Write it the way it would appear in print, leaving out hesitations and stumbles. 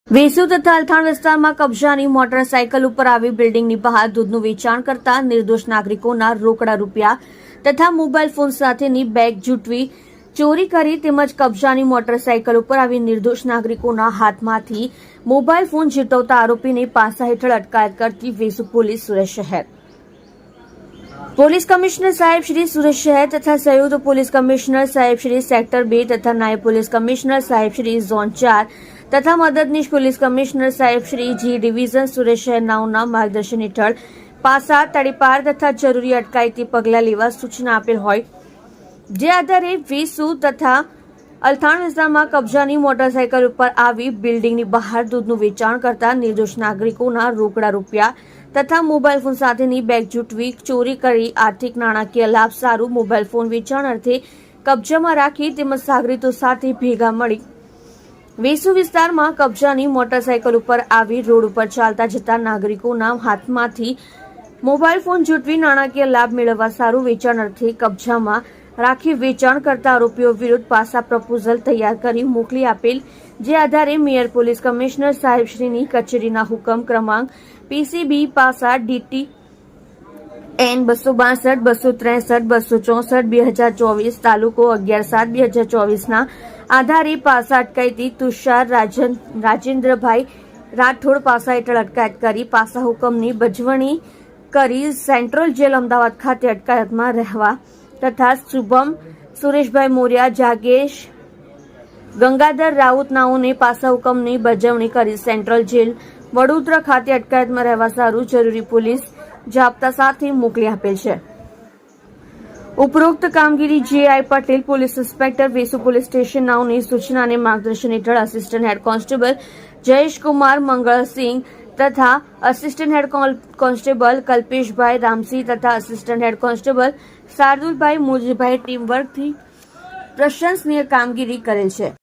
વેસુ તથા અલથાણ વિસ્તારમાં કબજાની મોટરસાયકલ ઉપર આવી બિલ્ડિંગની બહાર દૂધનું વેચાણ કરતા નિર્દોષ નાગરિકોના રોકડા રૂપિયા તથા મોબાઈલ ફોન સાથેની બેગ જૂટવી ચોરી કરી તેમજ કબજાની મોટરસાયકલ ઉપર આવી નિર્દોષ નાગરિકોના હાથમાંથી મોબાઈલ ફોન ઝીટવતા આરોપીને પાસા હેઠળ અટકાયત કરતી વેસુ પોલીસ સુરત શહેર પોલીસ કમિશનર સાહેબ શ્રી સુરત શહેર તથા સંયુક્ત પોલીસ કમિશનર સાહેબ શ્રી સેક્ટર 2 તથા નાયબ પોલીસ કમિશનર સાહેબ શ્રી ઝોન 4 તથા મદદનીશ પોલીસ કમિશનર સાહેબ શ્રી જી ડિવિઝન સુરત શહેરનાઓના માર્ગદર્શન હેઠળ પાસા તડીપાર તથા જરૂરી અટકાયતી પગલાં લેવા સૂચના આપેલ હોય જે આધારે વેસુ તથા અલથાણ વિસ્તારમાં કબજાની મોટરસાયકલ ઉપર આવી બિલ્ડિંગની બહાર દૂધનું વેચાણ કરતા નિર્દોષ નાગરિકોના રોકડા રૂપિયા તથા મોબાઈલ ફોન સાથેની બેગ જૂટવી ચોરી કરી આર્થિક નાણાકીય લાભ સારું મોબાઈલ ફોન વેચાણ અર્થે કબજામાં રાખી તેમજ સાગરીતો સાથે ભેગા મળી વેસુ વિસ્તારમાં કબજાની મોટરસાયકલ ઉપર આવી રોડ ઉપર ચાલતા જતા નાગરિકોના હાથમાંથી મોબાઈલ ફોન જૂટવી નાણાકીય લાભ મેળવવા સારું વેચાણ અર્થે કબજામાં રાખી વેચાણ કરતા આરોપીઓ વિરુદ્ધ પાસા પ્રપોઝલ તૈયાર કરી મોકલી આપેલ જે આધારે મેયર પોલીસ કમિશનર સાહેબશ્રીની કચેરીના હુકમ ક્રમાંક PCB પાસા DT N 262 263 264 2024 તાલુકો 11/7/2024 ના આધારે પાસા અટકાયતી તુષાર રાજેન્દ્રભાઈ રાઠોડ પાસા હેઠળ અટકાયત કરી પાસા હુકમની બજવણી કરી સેન્ટ્રલ જેલ અમદાવાદ ખાતે અટકાયતમાં રહેવા તથા શુભમ સુરેશભાઈ મોર્યા જાગેશ ગંગાધર રાઉત નાઓને પાસા હુકમની બજવણી કરી સેન્ટ્રલ જેલ વડોદરા ખાતે અટકાયતમાં રહેવા સારું જરૂરી પોલીસ જાપ્તા સાથે મોકલી આપેલ છે ઉપરોક્ત કામગીરી J.I. Patel police inspector Vesu police station નાઓની સૂચના અને માર્ગદર્શન હેઠળ assistant head constable Jayeshkumar Mangalsinh તથા assistant head constable Kalpeshbhai Ramsinh તથા assistant head constable Shardulbhai Mojibhai team વર્કથી પ્રશંસનીય કામગીરી કરેલ છે।